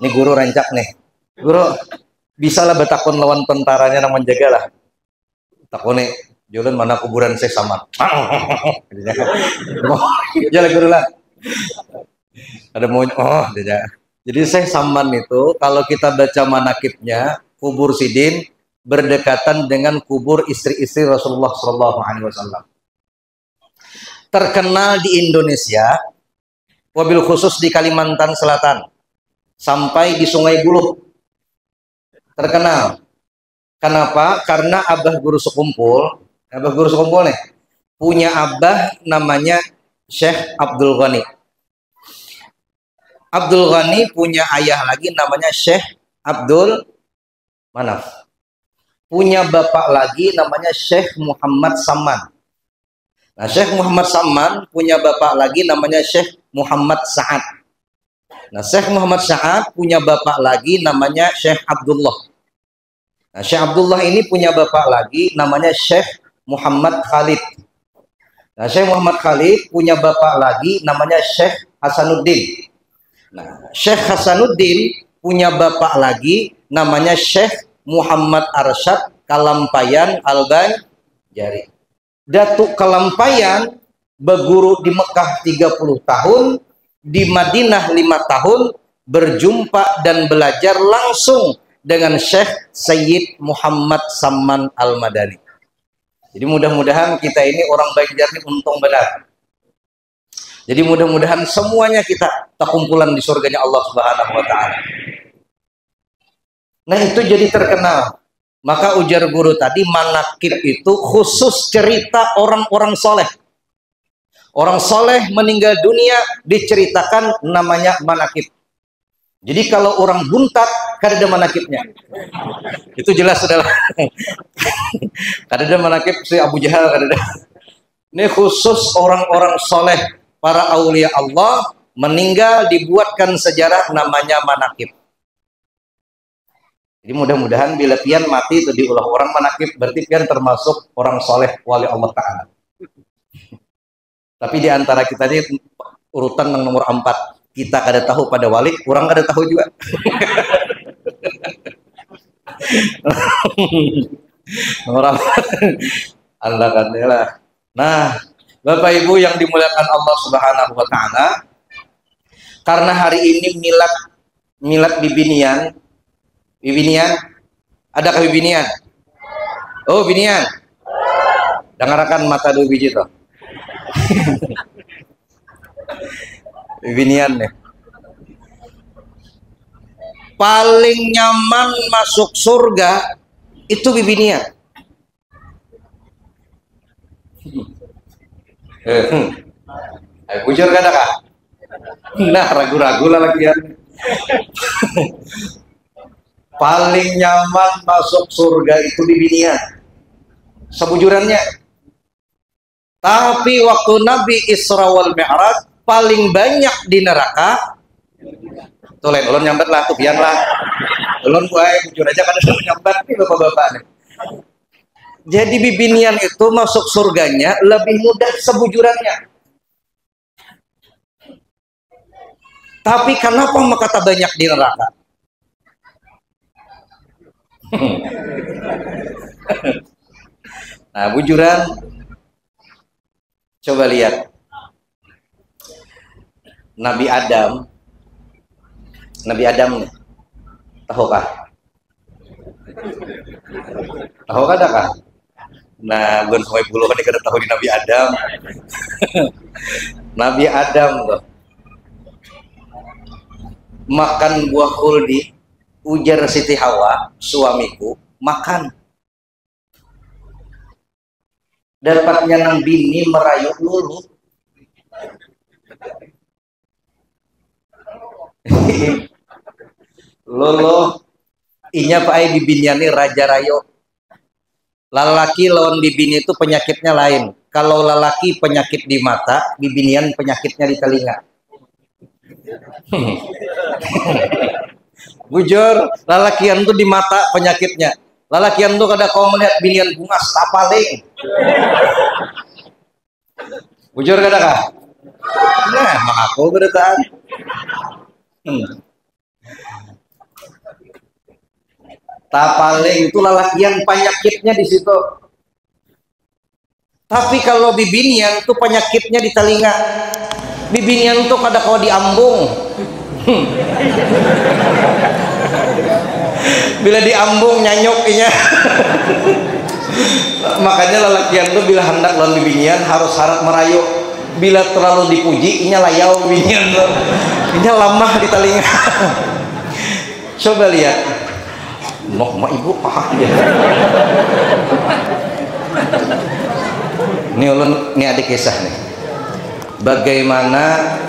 Ini guru rancak nih. Guru, bisalah betakon lawan tentaranya nang menjaga lah. Takone, jualan mana kuburan saya sama. Jalan guru lah. Ada mau dia. Jadi saya Saman itu kalau kita baca manakibnya kubur Sidin berdekatan dengan kubur istri-istri Rasulullah Shallallahu Alaihi Wasallam. Terkenal di Indonesia, wabil khusus di Kalimantan Selatan, sampai di Sungai Buloh. Terkenal. Kenapa? Karena abah guru sekumpul nih, punya abah namanya Syekh Abdul Ghani. Abdul Ghani punya ayah lagi namanya Syekh Abdul Manaf. Punya bapak lagi namanya Syekh Muhammad Saman. Nah, Syekh Muhammad Saman punya bapak lagi namanya Syekh Muhammad Sa'ad. Nah, Syekh Muhammad Sa'ad punya bapak lagi namanya Syekh Abdullah. Nah, Syekh Abdullah ini punya bapak lagi namanya Syekh Muhammad Khalid. Nah, Syekh Muhammad Khalid punya bapak lagi namanya Syekh Hasanuddin. Nah, Syekh Hasanuddin punya bapak lagi namanya Syekh Muhammad Arsyad Kalampayan Al-Banjari. Datuk Kalampayan berguru di Mekah 30 tahun, di Madinah 5 tahun, berjumpa dan belajar langsung dengan Syekh Sayyid Muhammad Saman Al-Madani. Jadi mudah-mudahan kita ini orang Banjar ini untung benar. Jadi mudah-mudahan semuanya kita terkumpulan di surganya Allah Subhanahu wa Ta'ala. Nah, itu jadi terkenal. Maka ujar guru tadi, manakib itu khusus cerita orang-orang soleh. Orang soleh meninggal dunia diceritakan namanya manakib. Jadi kalau orang buntat, kada ada manakibnya. Itu jelas saudara. Kada ada manakib si Abu Jahal, kada ada. Ini khusus orang-orang soleh, para aulia Allah meninggal dibuatkan sejarah namanya manakib. Jadi mudah-mudahan bila pian mati itu diulah orang manakib, berarti pian termasuk orang soleh wali Allah Ta'ala. Tapi di antara kita ini urutan yang nomor 4, kita kada tahu pada wali, kurang kada tahu juga. Nomor 4 Allah kan lah. Nah, Bapak Ibu yang dimuliakan Allah Subhanahu wa Ta'ala, karena hari ini milad Bibinian, adakah Bibinian? Oh, Bibinian. Dengarkan mata 2 biji toh. Bibinian nih. Paling nyaman masuk surga itu Bibinian. Bujur kada kah? Nah, ragu-ragu lah lagi ya. Paling nyaman masuk surga itu Bibinian. Sebujurannya. Tapi waktu Nabi Isra wal Mi'raj paling banyak di neraka. Tuh lain ulun nyambat lah, tuh biar lah. Ulun buai bujur aja kan udah nyambat nih bapak-bapak nih. Jadi Bibinian itu masuk surganya lebih mudah sebujurannya. Tapi kenapa kata banyak di neraka? Nah, bujuran, coba lihat Nabi Adam nih, tahukah? Tahu kada kah? Nah, gun sampai puluh kan kada tahu di Nabi Adam. Nabi Adam tuh makan buah khuldi, ujar Siti Hawa, suamiku, makan. Dapatnya nang bini merayu lulu. Lolo inya pak ay bibiniani raja rayo. Lalaki lawan bibini itu penyakitnya lain. Kalau lalaki penyakit di mata, bibinian penyakitnya di telinga. Bujur, lalakian tuh di mata penyakitnya. Lalakian tuh kada kau melihat binian bungas tapaling. Bujur kada kah? Nah, emang aku beritaan. Tapaling itu lalakian penyakitnya di situ. Tapi kalau bibinian tuh penyakitnya di telinga. Bibinian tuh kada kau diambung. Bila diambung nyanyoknya. Makanya lalakian tuh bila hendak lawan bibinian harus harap merayu. Bila terlalu dipuji inya layau bibinian tuh. Inya lamah di telinga. Coba lihat. Mau ibu ya. Ini ada kisah nih. Bagaimana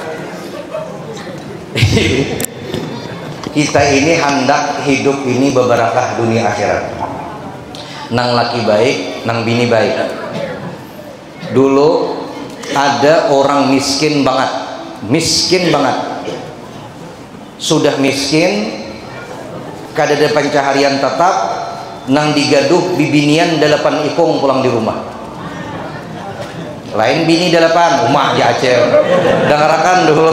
kita ini hendak hidup ini bebarakah dunia akhirat. Nang laki baik, nang bini baik. Dulu ada orang miskin banget. Sudah miskin, kada ada pencaharian tetap, nang digaduh bibinian 8 ikung pulang di rumah. Lain bini 8, rumah aja acel. Dengarkan dulu.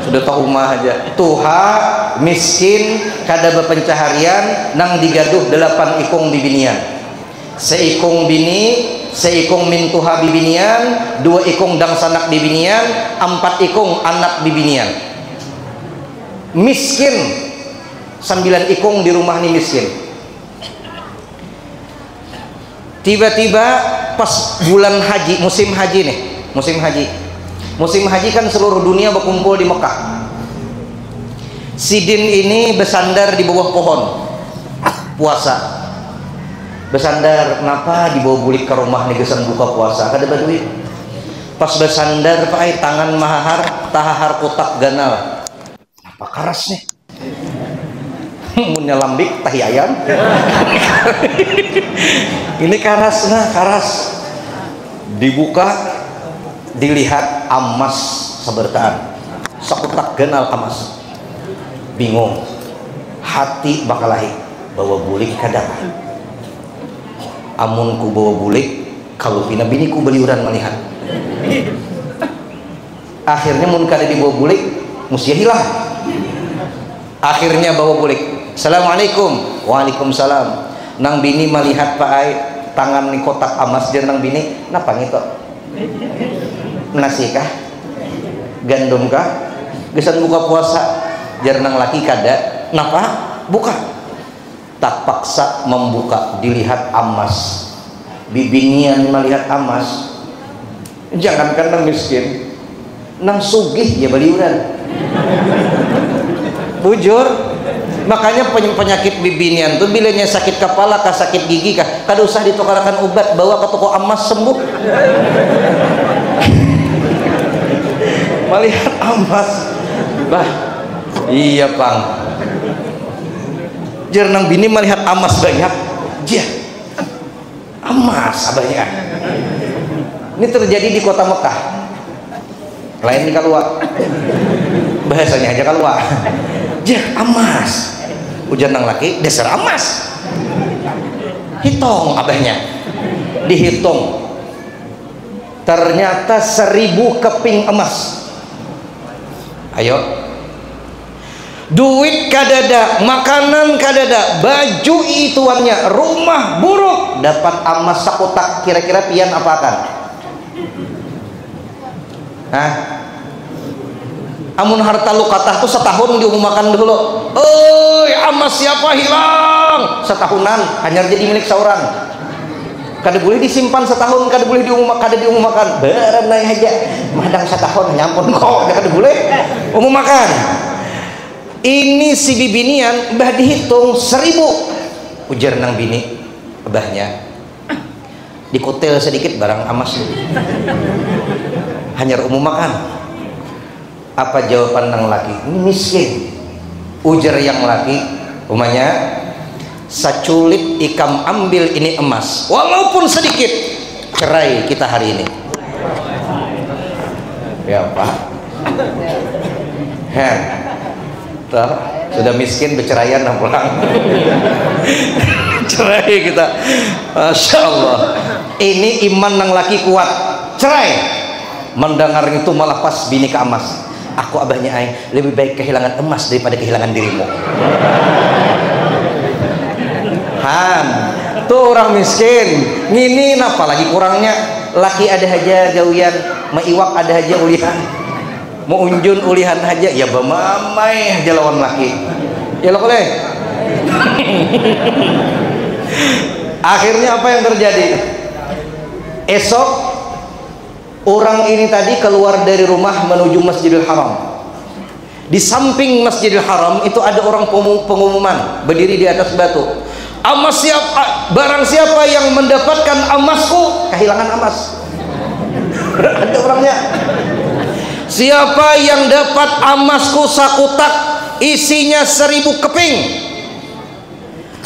Sudah tahu rumah aja. Tuha miskin kada berpencaharian nang digaduh 8 ikung bibinian. Seikung bini, seikung min tuha bibinian, 2 ikung dang sanak bibinian, 4 ikung anak bibinian. Miskin 9 ikung di rumah nih miskin. Tiba-tiba pas bulan haji, musim haji kan seluruh dunia berkumpul di Mekah. Sidin ini bersandar di bawah pohon puasa. Bersandar kenapa di bawah bulik ke rumah nih gesan buka puasa kada baduit. Pas bersandar pakai tangan mahar tahar kotak ganal. Apa keras nih? Punya lambik tahi ayam. Ini karas, dibuka dilihat emas sebertaan sakutak genal emas. Bingung hati bakalahi bawa bulik kadang amun ku bawa bulik kalau pina bini ku beliuran melihat. Akhirnya mun kada dibawa bulik mesti hilang. Akhirnya bawa bulik. Assalamualaikum. Waalaikumsalam. Nang bini melihat pak ai tangan ni kotak emas jeung nang bini napa ngito? Nasi kah? Gandum kah? Gesan buka puasa jar nang laki kada napa? Buka. Tak paksa membuka dilihat emas. Bibinian melihat emas. Jangankan nang miskin, nang sugih ya baliuran. Bujur. Makanya penyakit bibinian tuh bilanya sakit kepala kah sakit gigi kah kada usah ditukarkan obat, bawa ke toko emas sembuh. Melihat emas bah iya pang jernang bini melihat emas banyak jah emas banyak. Ini terjadi di kota Mekah, lain di Kalua bahasanya aja Kalua jah emas. Ujar nang laki dasar emas. Hitung abahnya, dihitung ternyata 1000 keping emas. Ayo, duit kadada, makanan kadada, baju ituannya, rumah buruk, dapat emas sakotak. Kira-kira pian apakan? Hah? Amun harta lu katah tuh setahun diumumkan dulu. Oi, emas siapa hilang? Setahunan hanya jadi milik seorang. Kada boleh disimpan setahun, kada boleh diumumkan. Berenai aja. Madang setahun nyampun kok, kada boleh umumkan. Ini si bibinian bah dihitung 1000. Ujar nang bini abahnya. Dikutil sedikit barang emas. Hanya umumkan. Apa jawaban nang laki? Ini miskin. Ujar yang laki, umanya saculit ikam ambil ini emas, walaupun sedikit, cerai kita hari ini. Ya Pak. Tuh, sudah miskin berceraian dan pulang. Cerai kita. Masya Allah. Ini iman nang laki kuat. Cerai. Mendengar itu malah pas bini ke emas. Aku abahnya ai lebih baik kehilangan emas daripada kehilangan dirimu. Han tuh orang miskin ngini apalagi kurangnya laki ada aja gawian maiwak ada aja ulihan mau unjun ulihan aja ya bamamai aja lawan laki ya lo boleh. Akhirnya apa yang terjadi? Esok orang ini tadi keluar dari rumah menuju Masjidil Haram. Di samping Masjidil Haram itu ada orang pengumuman berdiri di atas batu. Emas siapa? Barang siapa yang mendapatkan emasku kehilangan emas. Ada orangnya. Siapa yang dapat emasku sakutak isinya 1000 keping,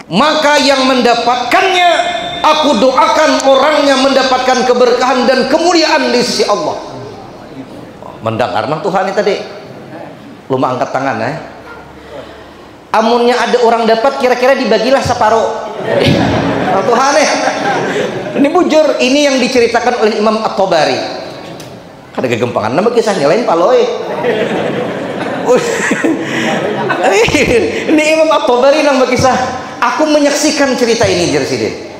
maka yang mendapatkannya aku doakan orangnya mendapatkan keberkahan dan kemuliaan di sisi Allah. Mendengar mah Tuhan ini tadi lu mah angkat tangan ya. Amunnya ada orang dapat kira-kira dibagilah separuh. Tuhan ya. Ini bujur, ini yang diceritakan oleh Imam At-Tabari. Ada kegempangan nama kisahnya lain paloi. Ini Imam At-Tabari nang berkisah. Aku menyaksikan cerita ini Jersidin.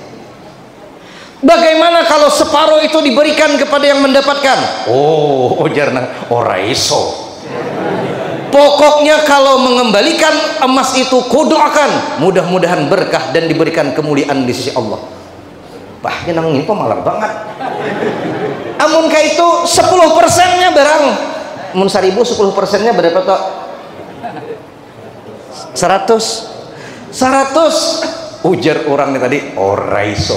Bagaimana kalau separuh itu diberikan kepada yang mendapatkan? Oh, jarna ora iso. Pokoknya kalau mengembalikan emas itu kudoakan mudah-mudahan berkah dan diberikan kemuliaan di sisi Allah. Bahkan nang ini pemalar banget. Amun kayak itu 10%-nya barang. Mun 1000 10%-nya berapa toh? 100. Ujar orang nih tadi ora iso.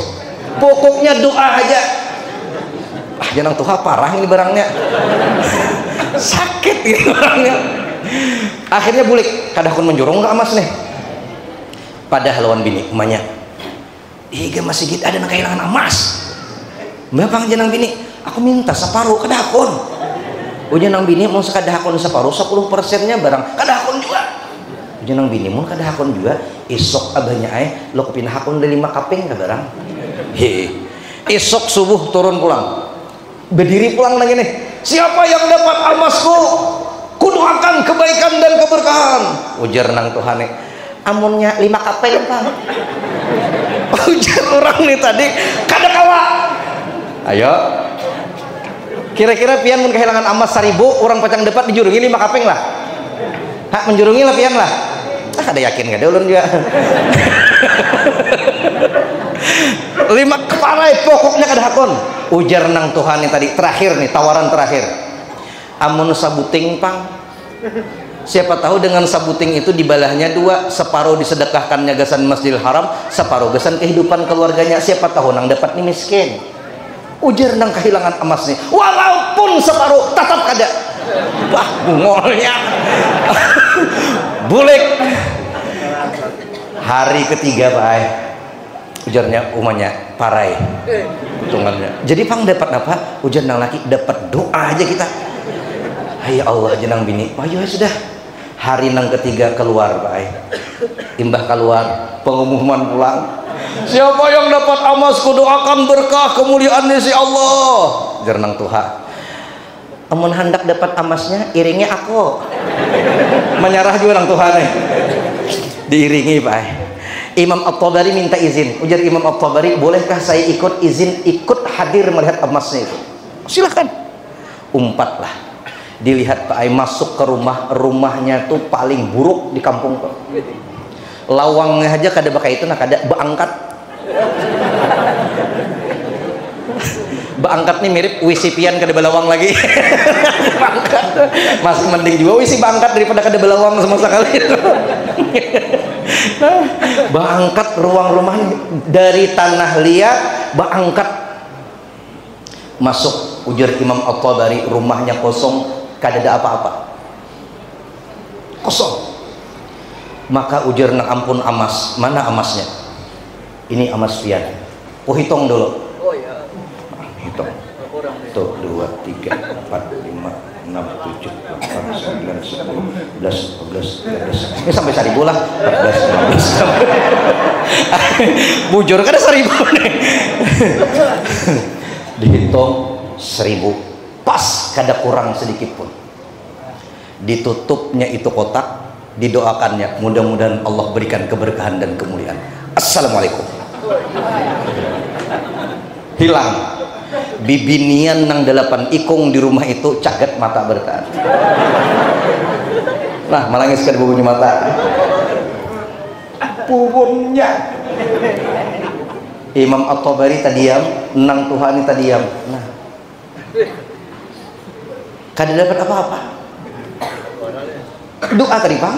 Pokoknya doa aja. Jangan Tuhan parah ini barangnya. Sakit ini barangnya. Akhirnya bulik kadahkun menjurung nggak emas nih. Padahal lawan bini emanya. Iga masih gitu ada kehilangan emas. Bapak jenang bini, aku minta separuh kadahkun. Ujian nang bini mau sekadahkun separuh 10%-nya barang kadahkun juga. Ujian nang bini mau kadahkun juga. Esok abahnya lo kepindah hakun dari 5 kaping ke barang. Esok subuh turun pulang. Berdiri pulang lagi nih. Siapa yang dapat emasku? Kudoakan kebaikan dan keberkahan. Ujar nang Tuhan nih. Amunnya 5 kaping Bang. Ujar orang nih tadi kada kawa. Ayo. Kira-kira pian mun kehilangan emas 1000 orang pacang dapat dijurungi 5 kaping lah. Hak menjurungi lah pian lah. Ada yakin gak ada ulun juga. 5 kepala pokoknya kada hakun. Ujar nang Tuhan nih tadi terakhir nih tawaran terakhir. Amun sabuting Pang. Siapa tahu dengan sabuting itu dibalahnya 2, separuh disedekahkannya gasan Masjidil Haram, separuh gasan kehidupan keluarganya. Siapa tahu nang dapat nih miskin. Ujar nang kehilangan emas nih, walaupun separuh tetap kada. Wah bungolnya. Bulik. Hari ketiga Pak ujarnya umanya parai hitungannya. Jadi Pang dapat apa? Ujar nang laki dapat doa aja kita. Ya Allah jenang bini. Ayo sudah. Hari nang ketiga keluar Pak Imbah keluar pengumuman pulang. Siapa yang dapat emasku doakan berkah kemuliaan si Allah. Jernang Tuhan. Amun hendak dapat emasnya iringi aku. Menyerah juga nang Tuhan diiringi Pak Imam At-Tabari minta izin. Ujar Imam At-Tabari, bolehkah saya ikut hadir melihat emasnya itu? Silakan. Umpatlah. Dilihat Pak masuk ke rumahnya tuh paling buruk di kampung Pak. Lawangnya aja kada pakai itu, nah kada beangkat. Beangkat nih mirip wisi pian kada belawang lagi. Beangkat masih mending juga wisi beangkat daripada kada belawang sama sekali. Beangkat ruang rumahnya dari tanah liat, beangkat masuk. Ujar Imam At-Tabari rumahnya kosong. Kada ada apa-apa kosong. Maka ujar nang ampun emas, mana emasnya? Ini emas pian. Hitung dulu. Hitung tuh 2, 3, 4, 5, 6, 7, 8, 9, 10, 11, 12, 13. Ini sampai 1000 lah. 14, 15. Bujur kada 1000 nih. Dihitung 1000. Pas kada kurang sedikit pun. Ditutupnya itu kotak, didoakannya mudah-mudahan Allah berikan keberkahan dan kemuliaan. assalamualaikum, hilang. Bibinian nang 8 ikung di rumah itu caget mata berkat. Nah, malangiskan bubunya mata. Pupunnya. Imam At-Tabari tadiam, nang Tuhani tadiam. Nah, kada dapat apa-apa. Doa tadi Pak.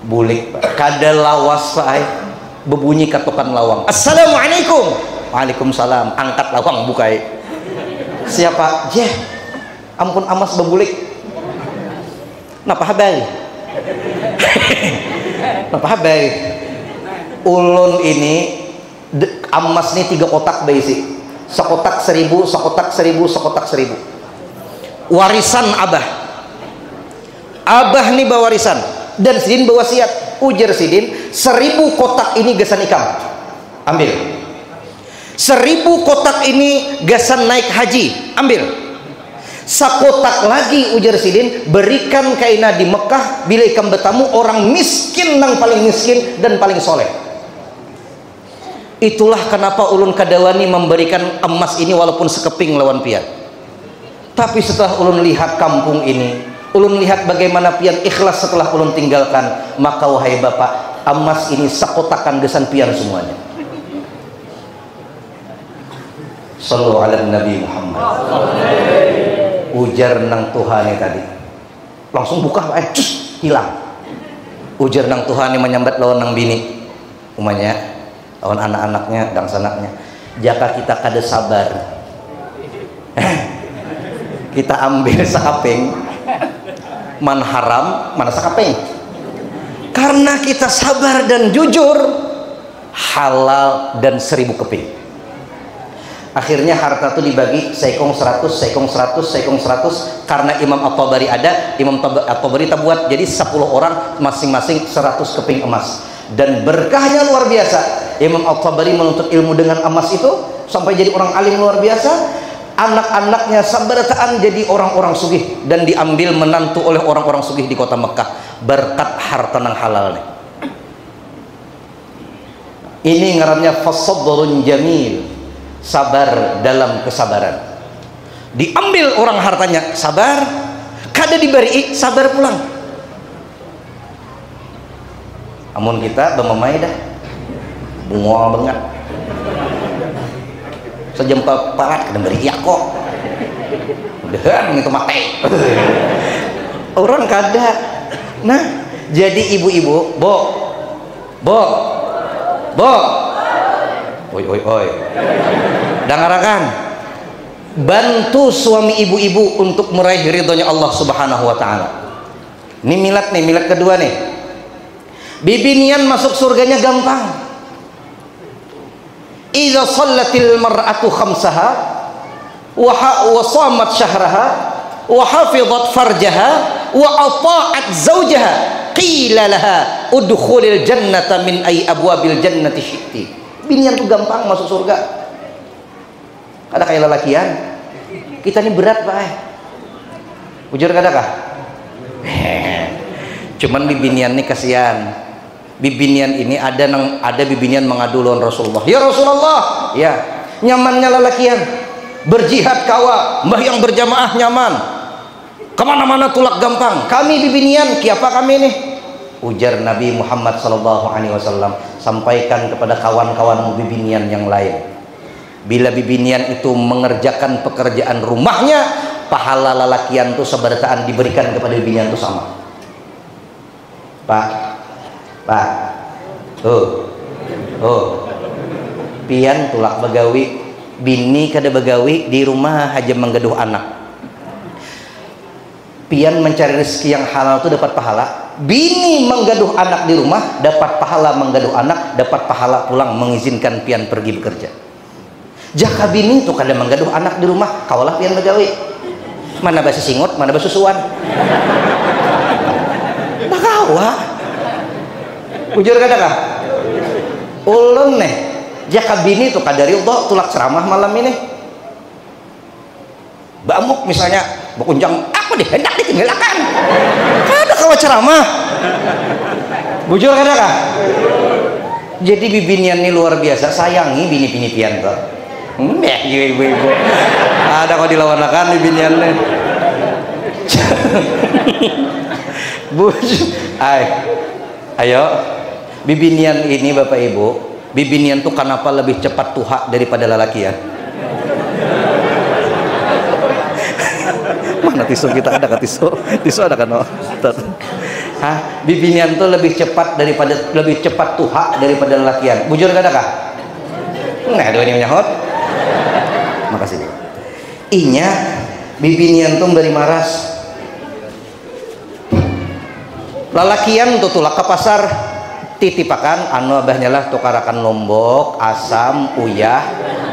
Bulik kada lawas Pak. Bebunyi katokan lawang. Assalamualaikum. Waalaikumsalam. Angkat lawang bukai. Siapa? Jeh. Ampun amas bebulik. Napa habari? Napa habari? Ulun ini amas nih 3 kotak berisi. Sekotak 1000, sekotak 1000, sekotak 1000. Warisan abah. Abah nih bawa warisan dan sidin bawa wasiat. Ujar sidin, 1000 kotak ini gasan ikam. Ambil. 1000 kotak ini gasan naik haji. Ambil. Sakotak lagi ujar sidin, berikan kaina di Mekah bila ikam bertamu orang miskin nang paling miskin dan paling soleh. Itulah kenapa ulun kadawani memberikan emas ini walaupun sekeping lawan pian. Tapi setelah ulun lihat kampung ini, ulun lihat bagaimana pian ikhlas setelah ulun tinggalkan, maka wahai bapak, emas ini sakotakan gesan pian semuanya. Sallu ala Nabi Muhammad. Ujar nang Tuhani tadi langsung buka hilang. Ujar nang Tuhani menyambat lawan nang bini umanya lawan anak-anaknya dan sanaknya, jika kita kada sabar kita ambil sakaping man haram mana sakaping, karena kita sabar dan jujur halal dan 1000 keping. Akhirnya harta itu dibagi sekong 100, sekong 100, sekong 100. Karena Imam At-Tabari ada, Imam At-Tabari buat jadi 10 orang masing-masing 100 keping emas. Dan berkahnya luar biasa. Imam At-Tabari menuntut ilmu dengan emas itu sampai jadi orang alim luar biasa. Anak-anaknya sabarataan jadi orang-orang sugih dan diambil menantu oleh orang-orang sugih di kota Mekah berkat harta nang halal nih. Ini ngarannya fasabrun jamil. Sabar dalam kesabaran. Diambil orang hartanya, sabar. Kada diberi, sabar pulang. Amun kita bemamai dah bunga banget sejempa parat kada beri ya kok udah itu mati orang kada. Nah jadi ibu-ibu bo oi dangarakan, bantu suami ibu-ibu untuk meraih ridhonya Allah Subhanahu wa taala. Ini milat nih, milat kedua nih. Bibinian masuk surganya gampang. Idza shallatil mar'atu khamsaha wa shamat syahraha wa hafizat farjaha wa ata'at zawjaha qila laha udkhulil jannata min ay abwabil jannati syi'ti. Binian tuh gampang masuk surga. Kada kayak lelakian. Kita ini berat, Pak. Ujar kada kah? Cuman bibinian nih kasihan. Bibinian ini ada bibinian mengadu lawan Rasulullah. Ya Rasulullah, ya. Nyamannya lelakian. Berjihad kawa, mbah yang berjamaah nyaman. Kemana-mana tulak gampang. Kami bibinian, kiapa kami nih? Ujar Nabi Muhammad SAW, sampaikan kepada kawan-kawan bibinian yang lain, bila bibinian itu mengerjakan pekerjaan rumahnya, pahala lalakian itu seberataan diberikan kepada bibinian itu sama. Pak pian tulak begawi, bini kada begawi di rumah haja menggaduh anak. Pian mencari rezeki yang halal itu dapat pahala. Bini menggaduh anak di rumah dapat pahala menggaduh anak, dapat pahala pulang mengizinkan pian pergi bekerja. Jaka bini itu kada menggaduh anak di rumah, kaulah pian begawi. Mana basuh singot, mana basuh suan. Nah kawa. Ujur kada kah? Ulun nih, jaka bini itu kada ridho tulak ceramah malam ini. Bamuk misalnya, berkunjang aku deh hendak ditinggalkan. Kada kawa ceramah. Bujur kada kah? Jadi bibinian ini luar biasa, sayangi bini-bini pian tuh. Ibu-ibu. Ada kok dilawan-lawan bibinian nih. Ayo, bibinian ini Bapak Ibu, bibinian tuh kenapa lebih cepat tuha daripada lelakian? Mana tisu kita, ada kan tisu? Tisu ada kan? Hah? Bibinian tuh lebih cepat tuha daripada lelakian. Bujur kada kah? Nah, dua ini menyahut. Makasih. Inya bibinian tuh dari maras. Lalakian tuh tulak ke pasar titipakan anu abahnya lah tukarakan lombok, asam, uyah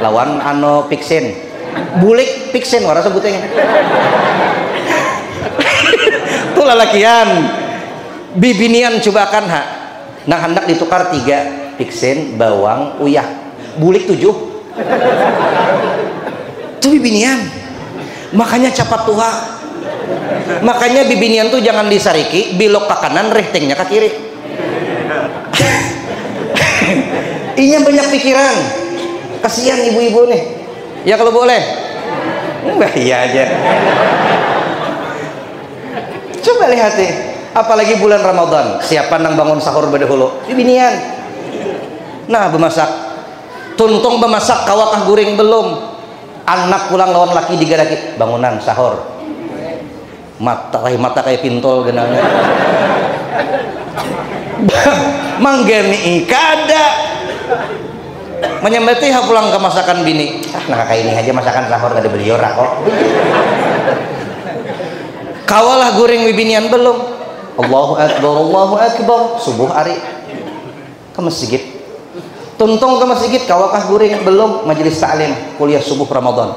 lawan anu piksin. Bulik piksin wara sebutnya. Tuh lalakian. Bibinian cobakan ha. Nah hendak ditukar 3 piksin, bawang, uyah. Bulik 7. Itu bibinian. Makanya cepat tua. Makanya bibinian tuh jangan disariki, belok ke kanan, rehtingnya ke kiri. Inya banyak pikiran. Kasihan ibu-ibu nih. Ya kalau boleh. Iya aja. Coba lihat nih. Apalagi bulan Ramadan, siapa nang bangun sahur berdahulu? Bibinian. Nah, bemasak. Tuntung bemasak kawakah guring belum? Anak pulang lawan laki digaraki, bangunan sahur. Mata kayak pintol genangnya. Manggeni kada. Menyambati pulang ke masakan bini. Nah kayak ini aja masakan sahur kada beli ora kok. Kawalah guring bibinian belum? Allahu Akbar, subuh ari ke masjid. Tuntung ke masjid, kawakah guring belum? Majelis taklim, kuliah subuh Ramadan.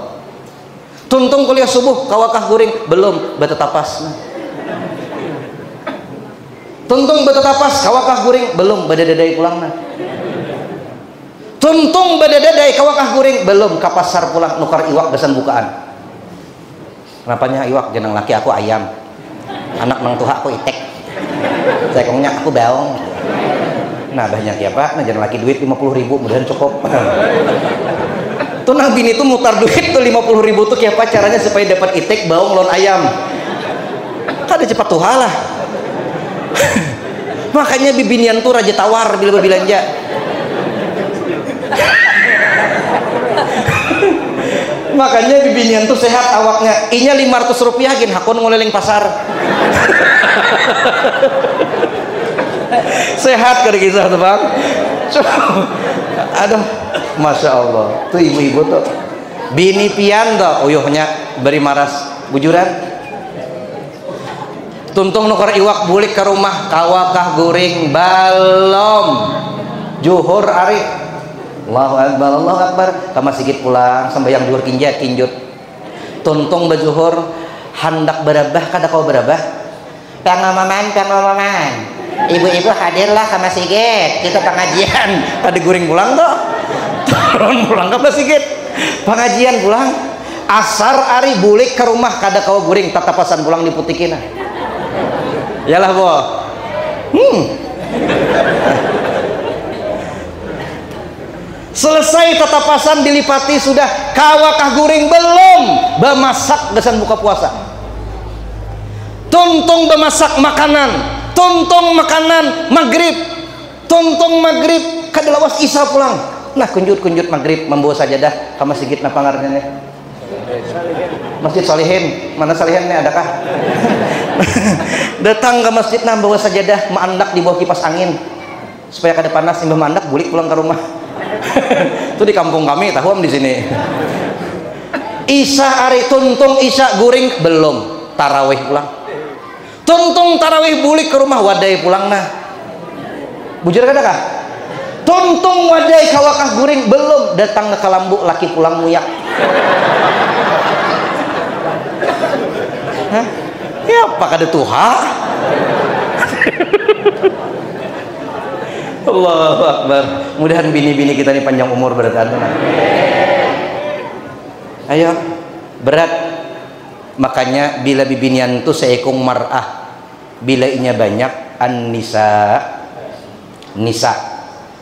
Tuntung kuliah subuh, kawakah guring belum? Betetapas. Tuntung betetapas, kawakah guring belum? Badadadai pulang nah. Tuntung badadadai, kawakah guring belum? Ke pasar pulang nukar iwak besan bukaan. Kenapanya iwak jenang laki aku ayam. Anak nang tuha aku itek. Saya kongnya aku baong. Nah banyak ya Pak, nah jangan laki duit 50.000 mudahan cukup. Tuh nang bini tuh mutar duit tuh 50.000 tuh kayak apa caranya supaya dapat itek baong lon ayam. Kan ada cepat tuha lah. Makanya bibinian tuh raja tawar bila berbelanja. Makanya bibinian tuh sehat awaknya. Inya 500 rupiah gin hakun ngeliling pasar. Sehat kada kisah tuh bang. Aduh, masya Allah. Tuh ibu-ibu tuh. Bini pian tuh, uyuhnya beri maras bujuran. Tuntung nukar iwak bulik ke rumah, kawakah guring balom. Juhur ari. Allahu Akbar, ke masjid pulang sembahyang zuhur kinjut. Tuntung bajuhur hendak berabah kada kau berabah. Pengamaman. Ibu-ibu hadirlah ke masjid, kita pengajian. Kada guring pulang tuh. Turun pulang ke masjid. Pengajian pulang. Asar ari bulik ke rumah kada kau guring tatapasan pulang diputikin. Yalah, Bo. Selesai tatapasan dilipati sudah kawakah guring belum? Bemasak gesan buka puasa. Tuntung bemasak makanan. Tuntung makanan maghrib. Tuntung maghrib kadalawas isya pulang. Nah kunjut maghrib membawa sajadah ke masjid na pangarnya nih. Masjid Salihin. Mana Salihin nih adakah? Datang ke masjid na bawa sajadah mandak di bawah kipas angin supaya kada panas imbah mandak bulik pulang ke rumah. Itu di kampung kami tahu di sini. Isya ari tuntung isya guring belum tarawih pulang. Tuntung tarawih bulik ke rumah wadai pulang nah. Bujur kada kah? Tuntung wadai kawakah guring belum datang ke kalambu laki pulang muyak. Hah? Ya apa kada tuha? Allahu Akbar. Mudahan bini-bini kita ini panjang umur berkat. Ayo berat. Makanya bila bibinian itu seekung mar'ah, bila inya banyak an-nisa nisa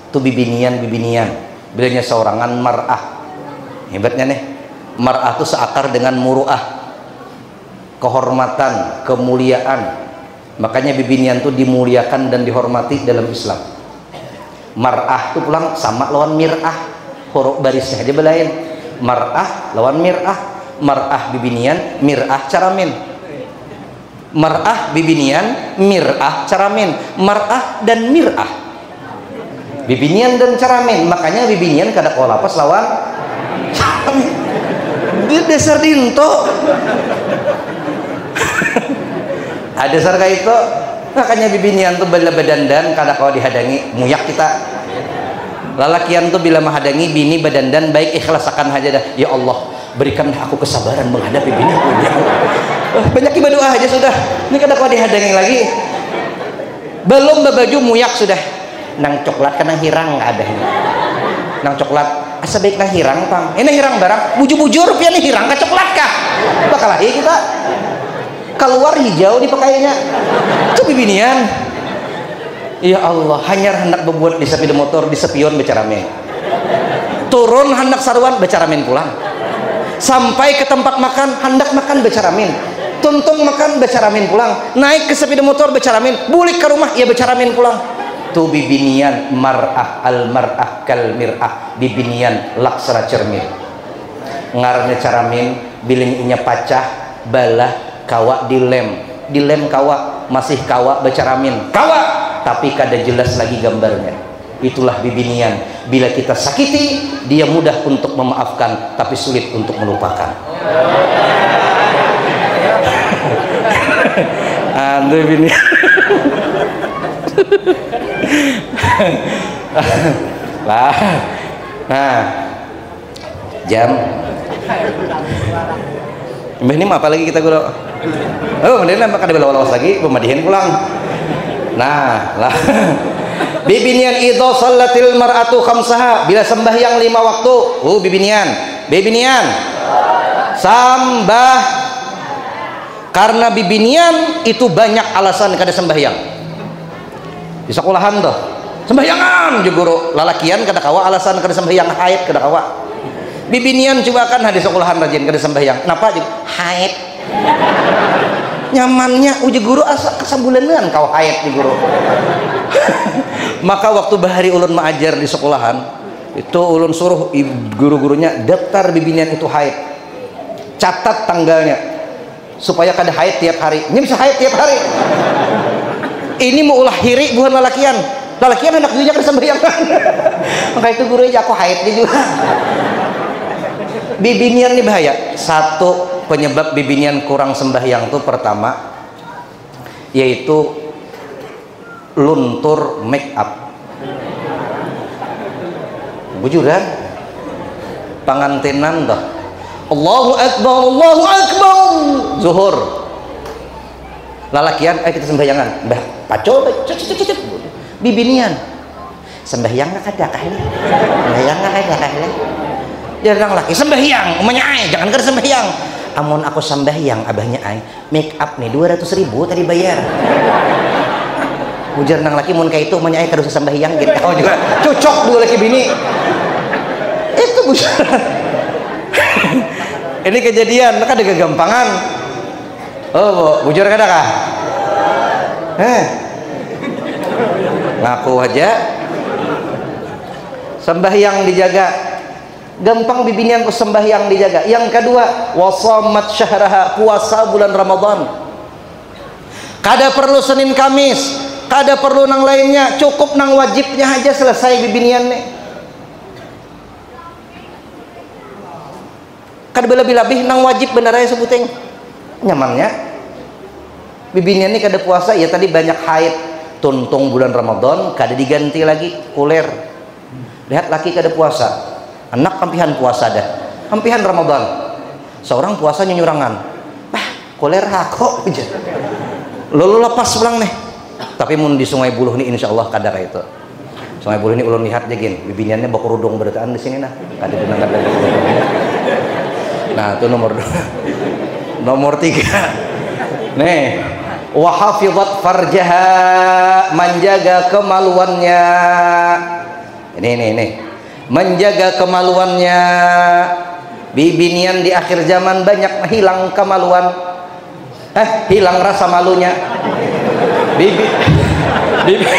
itu bibinian bilanya seorangan mar'ah. Hebatnya nih, mar'ah itu seakar dengan muru'ah, kehormatan, kemuliaan. Makanya bibinian itu dimuliakan dan dihormati dalam Islam. Mar'ah itu pulang sama lawan mir'ah, huruf barisnya aja belain. Mar'ah lawan mir'ah, mar'ah bibinian, mir'ah caramin. Mar'ah bibinian, mir'ah caramin. Mar'ah dan mir'ah, bibinian dan caramin. Makanya bibinian kada kau lapas lawan caramin. Dia dasar dinto. Ada dasar kayak itu. Makanya bibinian tuh bila badandan kada kau dihadangi muyak kita. Lalakian tuh bila menghadangi bini badandan baik ikhlasakan aja dah. Ya Allah, berikanlah aku kesabaran menghadapi bini aku. Banyak ibadah doa aja sudah. Ini kada kau dihadangi lagi. Belum baju muyak sudah. Nang coklat kan nang hirang nggak ada. Nang coklat asa baik nang hirang pang. Ini hirang barang. Bujur-bujur pian hirang ke coklat kah? Bakal lagi kita. Keluar hijau dipakainya itu bibinian. Ya Allah, hanya hendak berbuat di sepeda motor di sepion becaramen, turun hendak saruan becaramen pulang, sampai ke tempat makan hendak makan becaramen, tuntung makan becaramen pulang, naik ke sepeda motor becaramen, bulik ke rumah ya becaramen pulang. Tu bibinian mar'ah al mar'ah kal mir'ah, bibinian laksana cermin. Ngarane caramin bilingnya pacah balah kawa dilem kawa masih kawa becaramin kawa tapi kada jelas lagi gambarnya. Itulah bibinian. Bila kita sakiti dia mudah untuk memaafkan tapi sulit untuk melupakan. Anda bibinian. Lah nah jam ini mah apa lagi kita guru. Oh, kemudian maka ada lawas lagi, pemadihin pulang. Nah, lah. Bibinian idza sallatil mar'atu khamsaha, bila sembahyang 5 waktu. Bibinian. Sambah. Karena bibinian itu banyak alasan kada sembahyang. Di sekolahan tuh. Sembahyangan juga guru. Lalakian kada kawa alasan kada sembahyang, haid kada kawa. Bibinian coba kan hadis sekolahan rajin kada sembahyang. Napa juga haid. Nyamannya uji guru asa kesambulanan kau haid di guru. Maka waktu bahari ulun mengajar di sekolahan itu ulun suruh guru-gurunya daftar bibinian itu haid, catat tanggalnya supaya kada haid tiap hari. Ini bisa haid tiap hari. Ini mau ulah hiri bukan lalakian anak dunia kada sembahyang. Maka itu guru aja aku haid juga. Bibinian ini bahaya. Satu penyebab bibinian kurang sembahyang itu pertama yaitu luntur make up. Bujuran pangantenan dah Allahu Akbar zuhur lalakian kita sembahyangan mbah pacol bibinian sembahyang kada kahli jarang laki sembahyang umanya jangan kan sembahyang amun aku sembahyang abahnya make up nih 200.000 tadi bayar ujar nang laki mun kayak itu umanya kada usah sembahyang gitu. Oh juga cocok dua laki bini itu bujar. Ini kejadian kan ada kegampangan. Bujar kada kah ngaku aja sembahyang dijaga. Gampang bibinian ku sembahyang dijaga. Yang kedua, wasamat syahraha, puasa bulan Ramadan. Kada perlu Senin Kamis, kada perlu nang lainnya, cukup nang wajibnya aja selesai bibinian nih. Kada lebih-lebih nang wajib bener aja sebuting. Nyamannya. Bibinian nih kada puasa ya tadi banyak haid, tuntung bulan Ramadan kada diganti lagi kuler. Lihat laki kada puasa. Anak kampihan puasa dah, kampihan Ramadan, seorang puasa nyurangan, koler kok aja, lalu lepas pulang nih. Tapi mun di Sungai Buluh nih insya Allah kadar itu. Sungai Buluh ini ulun lihat jagin, bibiniannya bakurudung berataan di sini nah, kada dengar lagi. Nah itu nomor 2, nomor 3, nih wa hafizat farjaha, menjaga kemaluannya. Ini menjaga kemaluannya. Bibinian di akhir zaman banyak hilang kemaluan, hilang rasa malunya. Bibi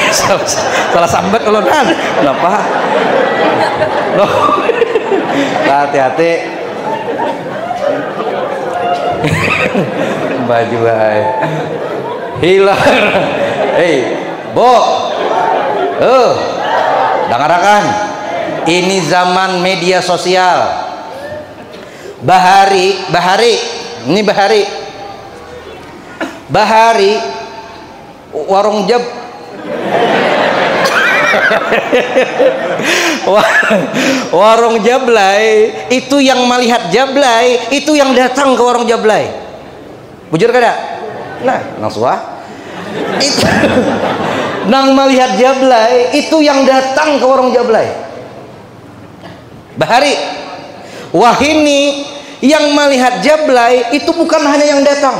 salah sambat kalau kan kenapa? Loh, hati-hati. Baju ay hilang. Bo, dengarkan, ini zaman media sosial. Bahari, ini Bahari warung jab warung jablay itu yang melihat jablay itu yang datang ke warung jablay. Bujur kada? Nah, langsung itu nang melihat jablay itu yang datang ke warung jablay. Bahari wahini yang melihat jablay itu bukan hanya yang datang,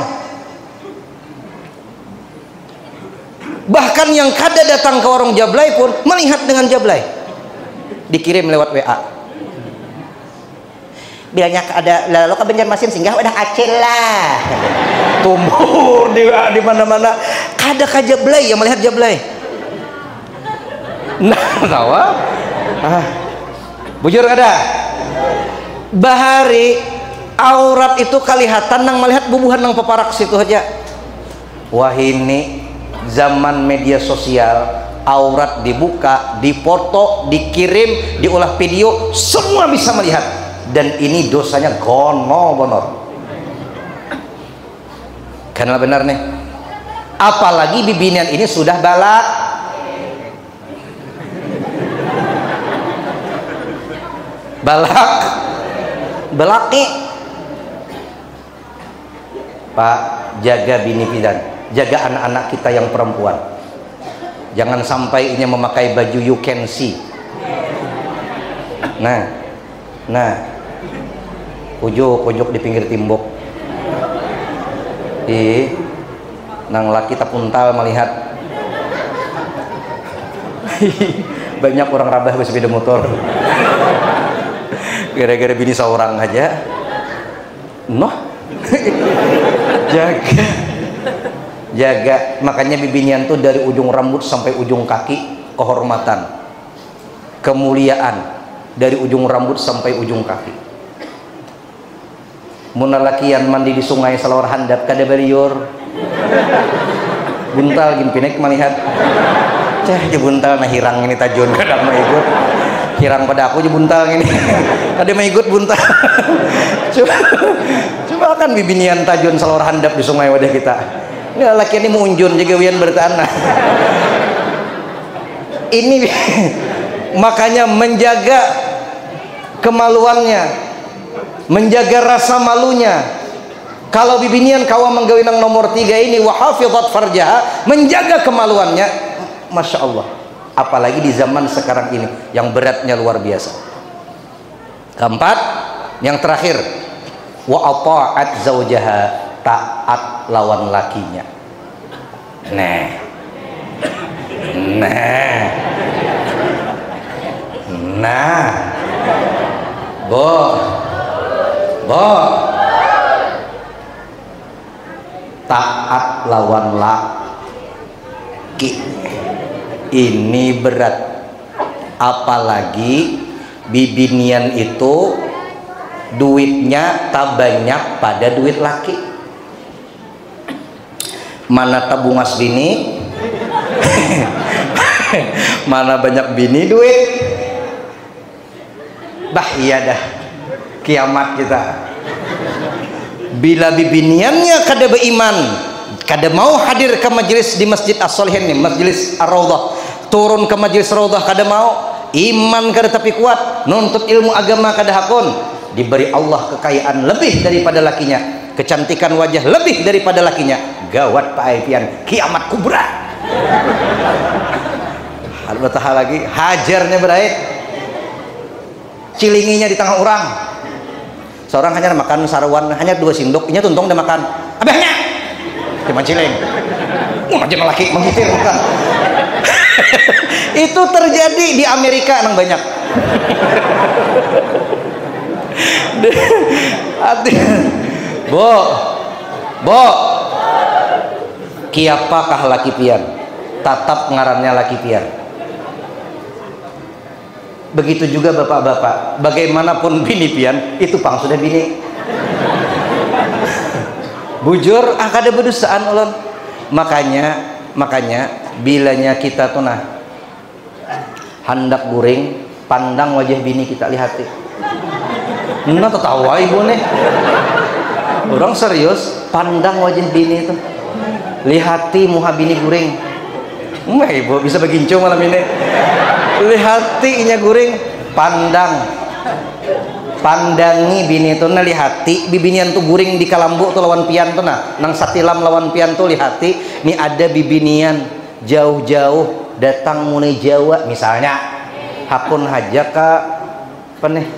bahkan yang kada datang ke warung jablay pun melihat dengan jablay, dikirim lewat WA. Bilangnya ada lalu ke Banjarmasin singgah udah acil lah, tumbuh di mana-mana. Kada ka jablay yang melihat jablay. Nah, tahu? Bujur kada? Bahari aurat itu kelihatan nang melihat bubuhan nang peparak situ aja. Wah, ini zaman media sosial, aurat dibuka, difoto, dikirim, diolah video, semua bisa melihat, dan ini dosanya gono bonor. Karena benar nih, apalagi bibinian ini sudah balak. Belaki. Pak, jaga bini pidan, jaga anak-anak kita yang perempuan. Jangan sampai ini memakai baju you can see. Nah, pojok di pinggir timbuk. Nang laki tapuntal melihat. Banyak orang rabah bersepeda motor. Gara-gara bini seorang aja. Jaga. Makanya bibinian tuh dari ujung rambut sampai ujung kaki kehormatan, kemuliaan, dari ujung rambut sampai ujung kaki. Munalakian mandi di sungai salawar handap kada barior buntal gin pinek melihat je buntal nah hirang ini tajun kadang mah ikut hirang pada aku je buntal ini ada mah ikut buntal. Coba kan bibinian tajun salawar handap di sungai wadah kita. Ini laki ini munjun jaga wian bertanah. Ini makanya menjaga kemaluannya, menjaga rasa malunya. Kalau bibinian kawa menggawinang nomor 3 ini wahafizat farjaha, menjaga kemaluannya, masya Allah. Apalagi di zaman sekarang ini yang beratnya luar biasa. Keempat, yang terakhir, wa ata'at zaujaha, taat lawan lakinya. Nah, Bo, taat lawan laki ini berat, apalagi bibinian itu duitnya tak banyak pada duit laki. Mana tabungas bini mana banyak bini duit. Bah iya dah kiamat kita bila bibiniannya kada beriman, kada mau hadir ke majelis di Masjid As-Solihin nih, majelis Ar-Raudhah, turun ke majelis Raudhah kada mau, iman kada tapi kuat, nuntut ilmu agama kada hakun, diberi Allah kekayaan lebih daripada lakinya, kecantikan wajah lebih daripada lakinya, gawat Pak Aifian, kiamat kubra. Al-Fatihah lagi, hajarnya berait, cilinginya di tengah orang. Seorang hanya makan sarwan, hanya 2 sendok, ini tuntung dia makan, abahnya cuma ciling. Aja laki mengitir bukan. Itu terjadi di Amerika nang banyak. Bo, kiapakah laki pian? Tatap ngarannya laki pian. Begitu juga bapak-bapak, bagaimanapun bini pian, itu pang sudah bini. Bujur, kada bedusaan ulun. Makanya bilanya kita tuh nah hendak guring, pandang wajah bini kita, lihati. Nah tertawa ibu nih. Orang serius, pandang wajah bini itu, lihati muha bini guring. Ibu bisa begincung malam ini. Lihati inya guring, pandangi bini itu, nah lihati bibinian tuh guring di kalambu tuh lawan pian tuh nah nang satilam lawan pian tuh, lihati nih ada bibinian jauh-jauh datang mulai Jawa misalnya hakun hajak ka peneh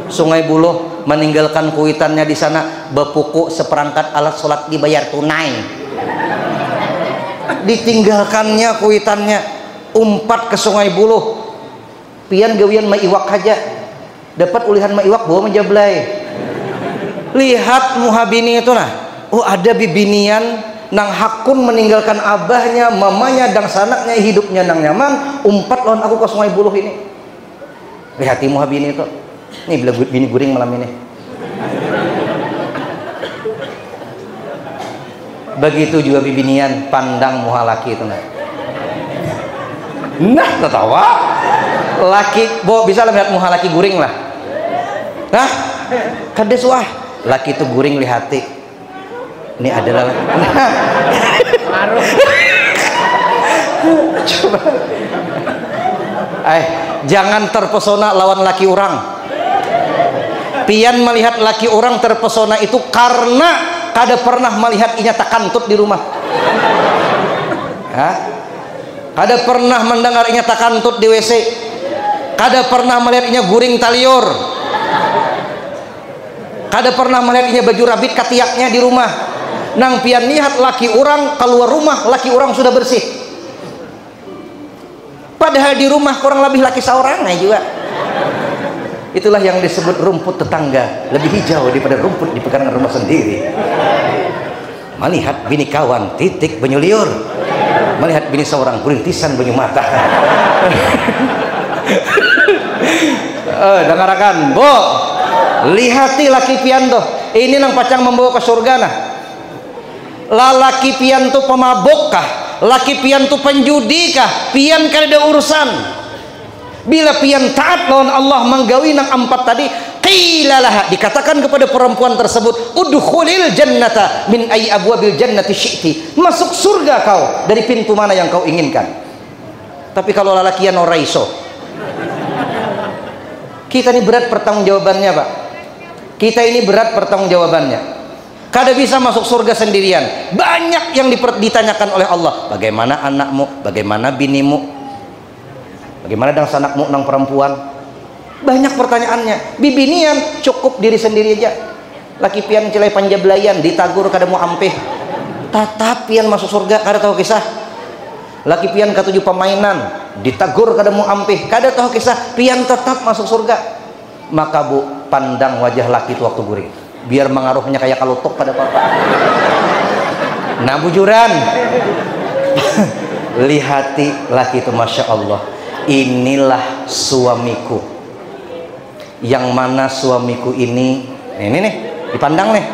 Sungai Buloh, meninggalkan kuitannya di sana, bepuku seperangkat alat sholat dibayar tunai, ditinggalkannya kuitannya, umpat ke Sungai Buloh, pian gawian maiwak aja, dapat ulihan maiwak bawa menjablay. Lihat muhabini itu nah, oh ada bibinian nang hakun meninggalkan abahnya, mamanya, dan sanaknya, hidupnya nang nyaman, umpat lawan aku ke Sungai Buloh ini. Lihati muhabini itu. Nih bila bini guring malam ini. Begitu juga bibinian pandang muha laki itu nah. Nah tertawa. Laki, bo bisa lah lihat muha laki guring lah. Nah, kades wah. Laki itu guring lihati. Ini adalah. Coba. Jangan terpesona lawan laki orang. Pian melihat laki orang terpesona itu karena kada pernah melihat inya takantut di rumah. Kada pernah mendengar inya takantut di WC. Kada pernah melihat inya guring taliur. Kada pernah melihat inya baju rabit katiaknya di rumah. Nang pian lihat laki orang keluar rumah, laki orang sudah bersih. Padahal di rumah kurang lebih laki seorang juga. Itulah yang disebut rumput tetangga lebih hijau daripada rumput di pekarangan rumah sendiri. Melihat bini kawan titik banyu liur, melihat bini seorang kurintisan banyu mata. Dengarkan, bo, lihati laki pian tuh, ini nang pacang membawa ke surga nah. Laki pian tuh pemabok kah? Laki pian tuh penjudi kah? Pian kada ada urusan. Bila pian taat lawan Allah menggawi nang empat tadi, qilalah, dikatakan kepada perempuan tersebut, udkhulil jannata min ayyi abwabil jannati syi'ti, masuk surga kau dari pintu mana yang kau inginkan. Tapi kalau lalakian ora iso, kita ini berat pertanggungjawabannya Pak, kita ini berat pertanggungjawabannya. Kada bisa masuk surga sendirian. Banyak yang ditanyakan oleh Allah, bagaimana anakmu, bagaimana binimu, bagaimana dengan sanakmu nang perempuan. Banyak pertanyaannya. Bibinian cukup diri sendiri aja. Laki pian celai panjablayan ditagur kada mau ampeh, tatap pian masuk surga kada tahu kisah. Laki pian katuju pemainan ditagur kada mau ampeh, kada tahu kisah, pian tetap masuk surga. Maka bu, pandang wajah laki itu waktu guring, biar mengaruhnya kayak kalutok pada papa. Nah bujuran. Lihati laki itu, masya Allah, inilah suamiku, yang mana suamiku ini nih dipandang nih,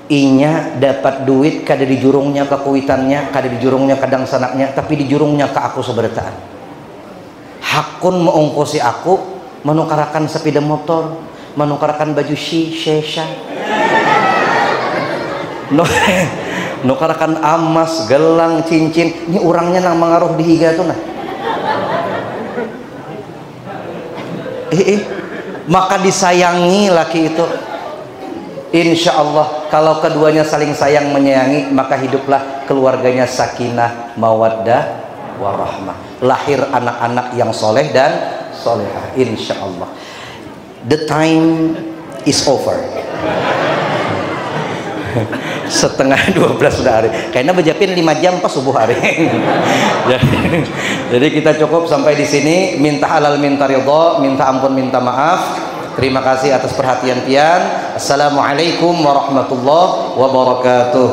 inya dapat duit kada di jurungnya ke kuitannya, kada di jurungnya kadang sanaknya, tapi di jurungnya ke aku seberataan. Hakun mengongkosi aku, menukarakan sepeda motor, menukarakan baju shesha, nukarakan emas, gelang, cincin. Ini orangnya nang mengaruh di higa tuh nah. Maka disayangi laki itu. Insya Allah kalau keduanya saling sayang menyayangi, maka hiduplah keluarganya sakinah, mawaddah, warahmah. Lahir anak-anak yang soleh dan solehah. Insya Allah. The time is over. setengah 12 sudah hari. Kayaknya bejapin 5 jam pas subuh hari. Jadi kita cukup sampai di sini. Minta halal, minta ridho, minta ampun, minta maaf. Terima kasih atas perhatian pian. Assalamualaikum warahmatullahi wabarakatuh.